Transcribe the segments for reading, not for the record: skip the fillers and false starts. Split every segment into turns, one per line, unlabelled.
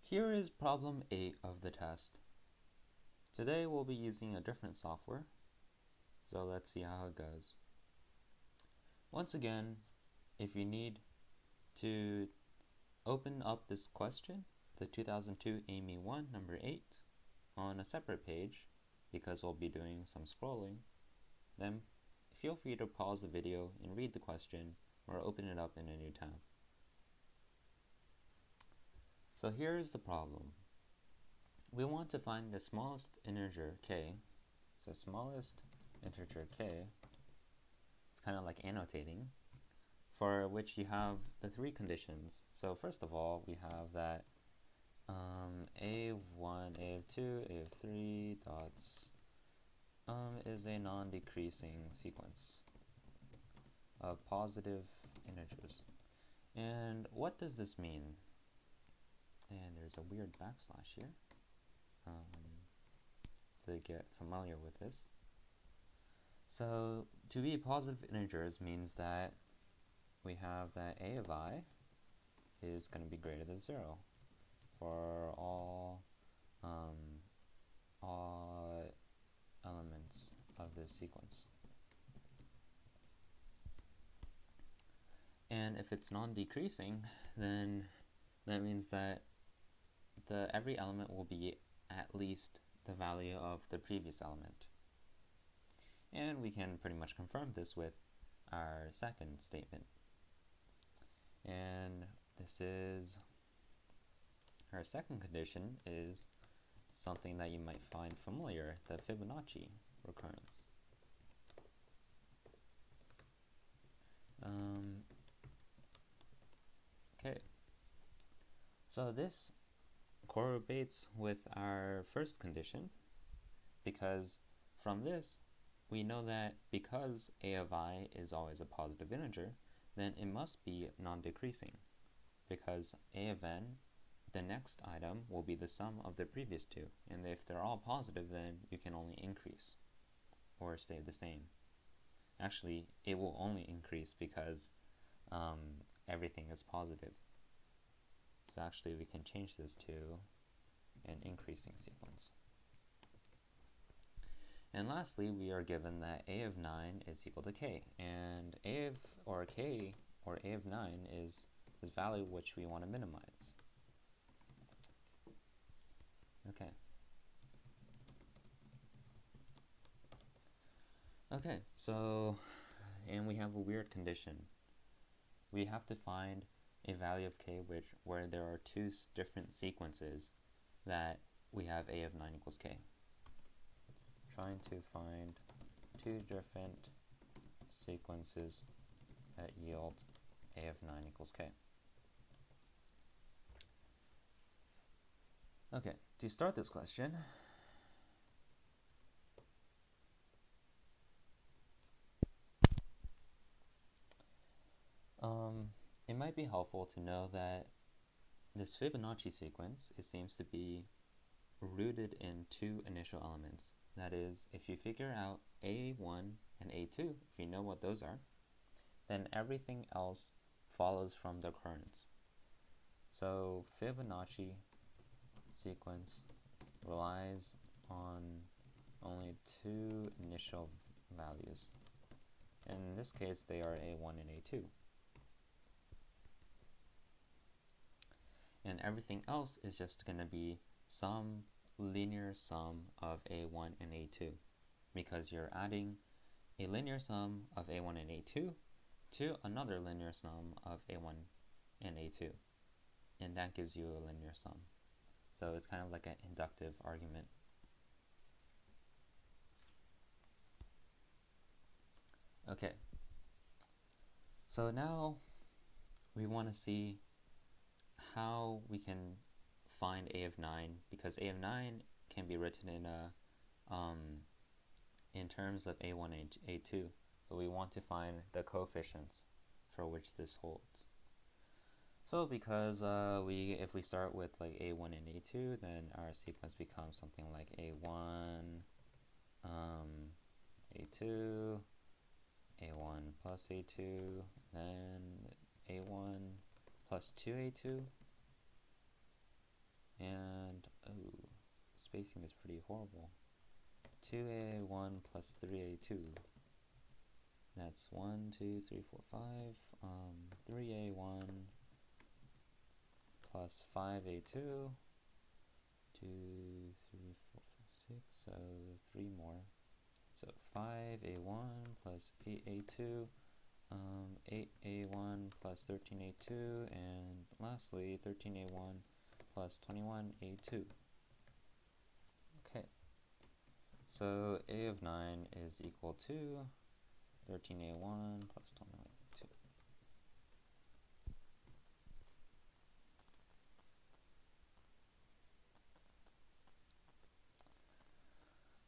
Here is problem 8 of the test. Today we'll be using a different software, so let's see how it goes. Once again, if you need to open up this question, the 2002 AIME 1, number 8, on a separate page, because we'll be doing some scrolling, then feel free to pause the video and read the question, or open it up in a new tab. So here is the problem. We want to find the smallest integer k, so smallest integer k, it's kind of like annotating, for which you have the three conditions. So first of all, we have that a1, a2, a3 dots is a non-decreasing sequence of positive integers. And what does this mean? And there's a weird backslash here to get familiar with this. So to be positive integers means that we have that a of I is going to be greater than 0 for all elements of this sequence. And if it's non-decreasing, then that means that every element will be at least the value of the previous element. And we can pretty much confirm this with our second statement. And this is our second condition is something that you might find familiar, the Fibonacci recurrence. Okay, so this correlates with our first condition, because from this we know that because a of I is always a positive integer, then it must be non-decreasing, because a of n, the next item, will be the sum of the previous two, and if they're all positive, then you can only increase or stay the same. Actually, it will only increase because everything is positive. So actually we can change this to an increasing sequence. And lastly, we are given that a of 9 is equal to k, and a of a of 9 is this value which we want to minimize. Okay. Okay, so, and we have a weird condition. We have to find a value of k where there are two different sequences that we have a of 9 equals k. Trying to find two different sequences that yield a of 9 equals k. Okay, to start this question, it might be helpful to know that this Fibonacci sequence, it seems to be rooted in two initial elements. That is, if you figure out a1 and a2, if you know what those are, then everything else follows from the occurrence. So Fibonacci sequence relies on only two initial values. In this case, they are a1 and a2. And everything else is just going to be some linear sum of a1 and a2, because you're adding a linear sum of a1 and a2 to another linear sum of a1 and a2, and that gives you a linear sum. So it's kind of like an inductive argument. Okay, so now we want to see how we can find a of 9, because a of 9 can be written in terms of a1 and a2. So we want to find the coefficients for which this holds. So because if we start with like a1 and a2, then our sequence becomes something like a1, a2, a1 plus a2, then a1 plus 2a2, spacing is pretty horrible. 2a1 plus 3a2. That's 1, 2, 3, 4, 5. 3a1 plus 5a2. 2, 3, 4, 5, 6. So 3 more. So 5a1 plus 8a2. 8a1 plus 13a2, and lastly 13a1 plus 21a2. Okay, so a of 9 is equal to 13a1 plus 21a2.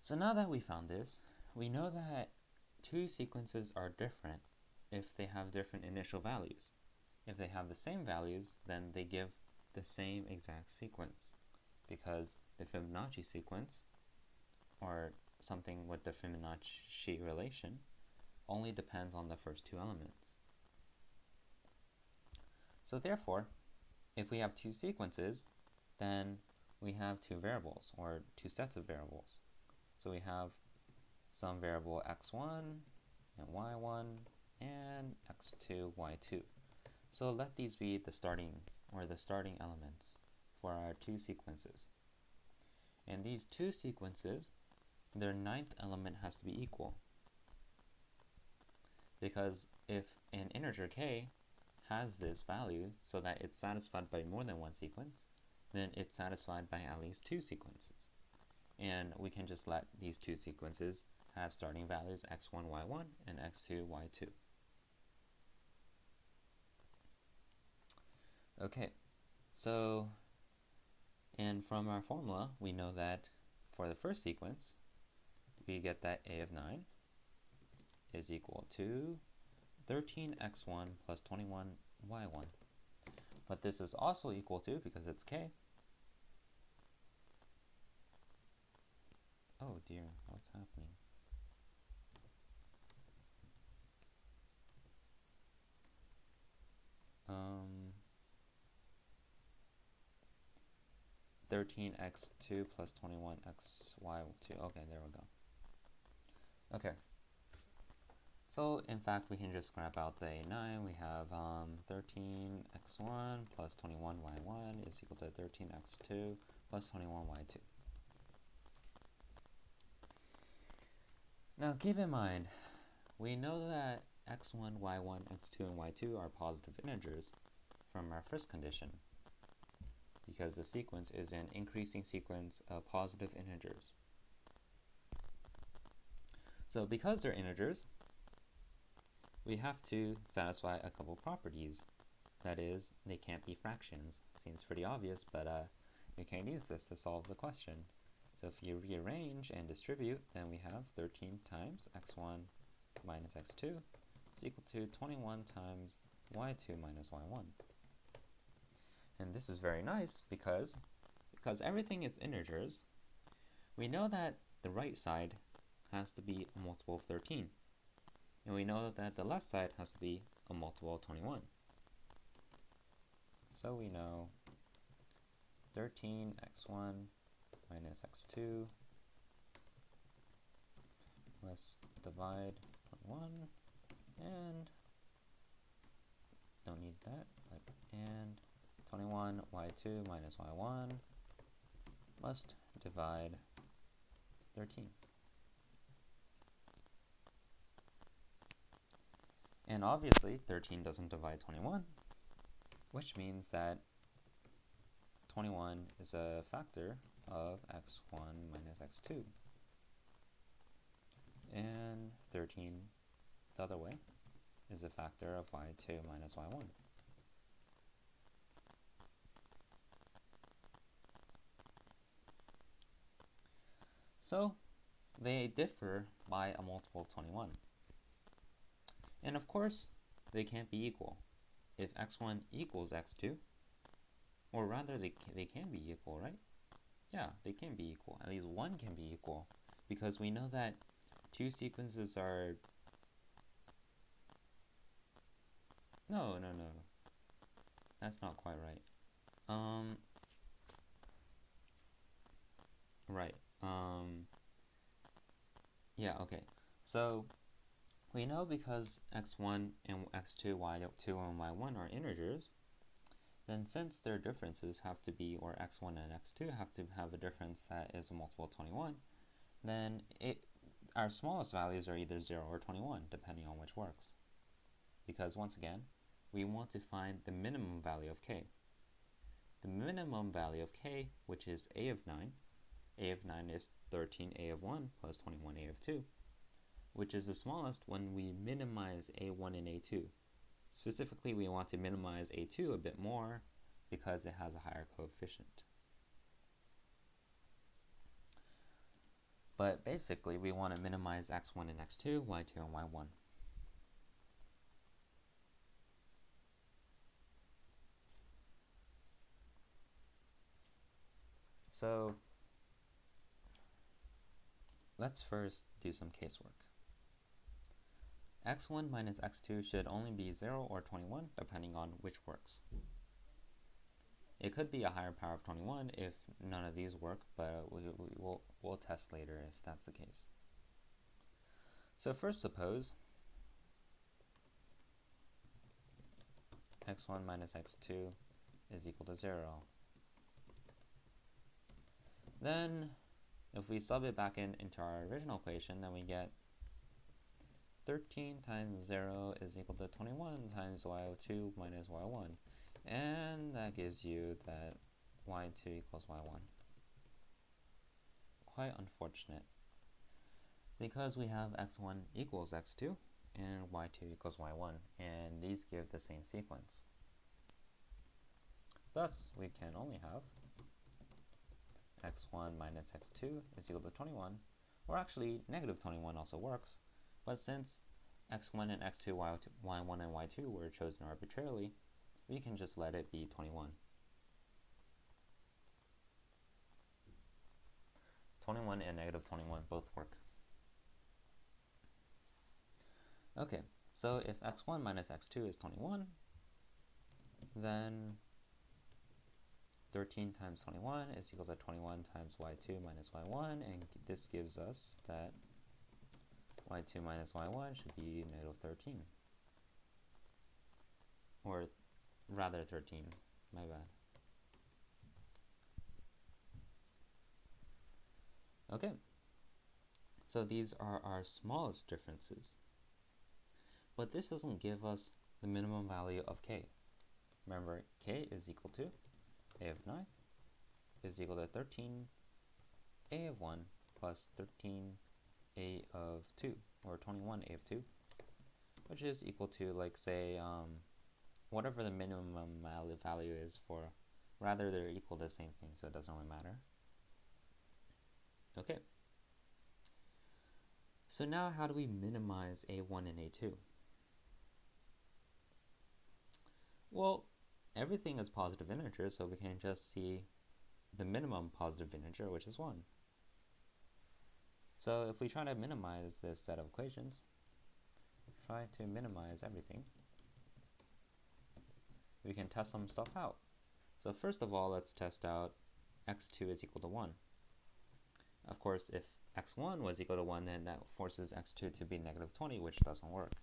So now that we found this, we know that two sequences are different if they have different initial values. If they have the same values, then they give the same exact sequence, because the Fibonacci sequence, or something with the Fibonacci relation, only depends on the first two elements. So therefore, if we have two sequences, then we have two variables, or two sets of variables. So we have some variable x1 and y1 and x2, y2. So let these be the starting elements for our two sequences. And these two sequences, their ninth element has to be equal. Because if an integer k has this value so that it's satisfied by more than one sequence, then it's satisfied by at least two sequences. And we can just let these two sequences have starting values x1, y1 and x2, y2. Okay, so, and from our formula, we know that for the first sequence, we get that a of 9 is equal to 13x1 plus 21y1. But this is also equal to, because it's k. Oh dear, what's happening? 13x2 plus 21xy2. Okay, there we go. Okay. So, in fact, we can just scrap out the a9. We have 13x1 plus 21y1 is equal to 13x2 plus 21y2. Now, keep in mind, we know that x1, y1, x2, and y2 are positive integers from our first condition, because the sequence is an increasing sequence of positive integers. So because they're integers, we have to satisfy a couple properties. That is, they can't be fractions. Seems pretty obvious, but we can't use this to solve the question. So if you rearrange and distribute, then we have 13 times x1 minus x2 is equal to 21 times y2 minus y1. And this is very nice because everything is integers, we know that the right side has to be a multiple of 13. And we know that the left side has to be a multiple of 21. So we know 13x1 minus x2 let's divide 21, and don't need that, but and 21 y2 minus y1 must divide 13. And obviously 13 doesn't divide 21, which means that 21 is a factor of x1 minus x2. And 13 the other way is a factor of y2 minus y1. So they differ by a multiple of 21. And of course, they can't be equal. If x1 equals x2, or rather they can be equal, right? Yeah, they can be equal. At least one can be equal, because we know that two sequences are... No. That's not quite right. Yeah, okay. So we know because x1 and x2, y2 and y1 are integers, then since their differences have to be, or x1 and x2 have to have a difference that is a multiple of 21, then our smallest values are either 0 or 21, depending on which works. Because once again, we want to find the minimum value of k. The minimum value of k, which is a of 9, a of 9 is 13a of 1 plus 21a of 2, which is the smallest when we minimize a1 and a2. Specifically, we want to minimize a2 a bit more because it has a higher coefficient. But basically, we want to minimize x1 and x2, y2 and y1. So let's first do some casework. x1 minus x2 should only be 0 or 21, depending on which works. It could be a higher power of 21 if none of these work, but we'll test later if that's the case. So first suppose x1 minus x2 is equal to 0. Then if we sub it back into our original equation, then we get 13 times 0 is equal to 21 times y2 minus y1. And that gives you that y2 equals y1. Quite unfortunate, because we have x1 equals x2 and y2 equals y1, and these give the same sequence. Thus, we can only have x1 minus x2 is equal to 21, or actually negative 21 also works, but since x1 and x2, y1 and y2 were chosen arbitrarily, we can just let it be 21. 21 and negative 21 both work. Okay, so if x1 minus x2 is 21, then 13 times 21 is equal to 21 times y2 minus y1, and this gives us that y2 minus y1 should be negative 13. Or rather 13, my bad. Okay, so these are our smallest differences. But this doesn't give us the minimum value of k. Remember, k is equal to a of 9 is equal to 13 a of 1 plus 13 a of 2, or 21 a of 2, which is equal to, like, say, whatever the minimum value is for, rather they're equal to the same thing, so it doesn't really matter. Okay. So now how do we minimize a1 and a2? Well, everything is positive integer, so we can just see the minimum positive integer, which is 1. So if we try to minimize this set of equations, try to minimize everything, we can test some stuff out. So first of all, let's test out x2 is equal to 1. Of course, if x1 was equal to 1, then that forces x2 to be negative 20, which doesn't work.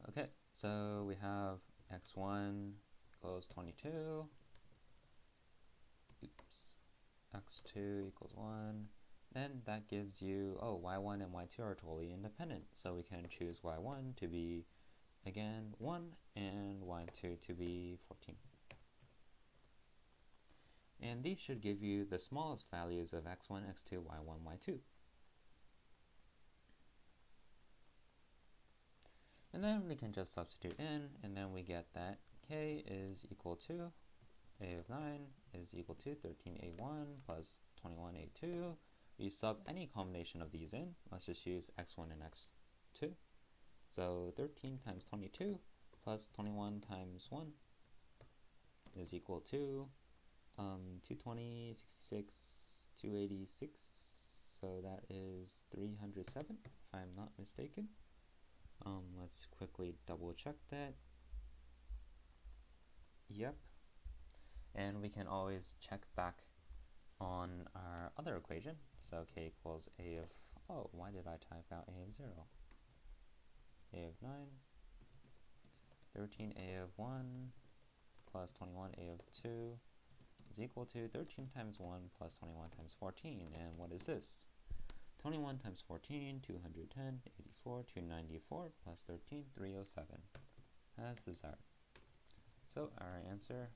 Okay, so we have x1 equals 22, x2 equals 1, then that gives you, oh, y1 and y2 are totally independent, so we can choose y1 to be, again, 1, and y2 to be 14. And these should give you the smallest values of x1, x2, y1, y2. And then we can just substitute in, and then we get that k is equal to a of 9 is equal to 13a1 plus 21a2. We sub any combination of these in. Let's just use x1 and x2. So 13 times 22 plus 21 times 1 is equal to 220, 66, 286. So that is 307, if I'm not mistaken. Let's quickly double check that. Yep. And we can always check back on our other equation. So k equals a of, oh, why did I type out a of 0? A of 9, 13 a of 1 plus 21 a of 2 is equal to 13 times 1 plus 21 times 14. And what is this? 21 times 14, 210, 84, 294, plus 13, 307, as desired. So our answer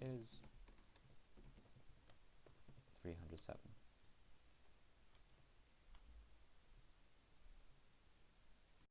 is 307.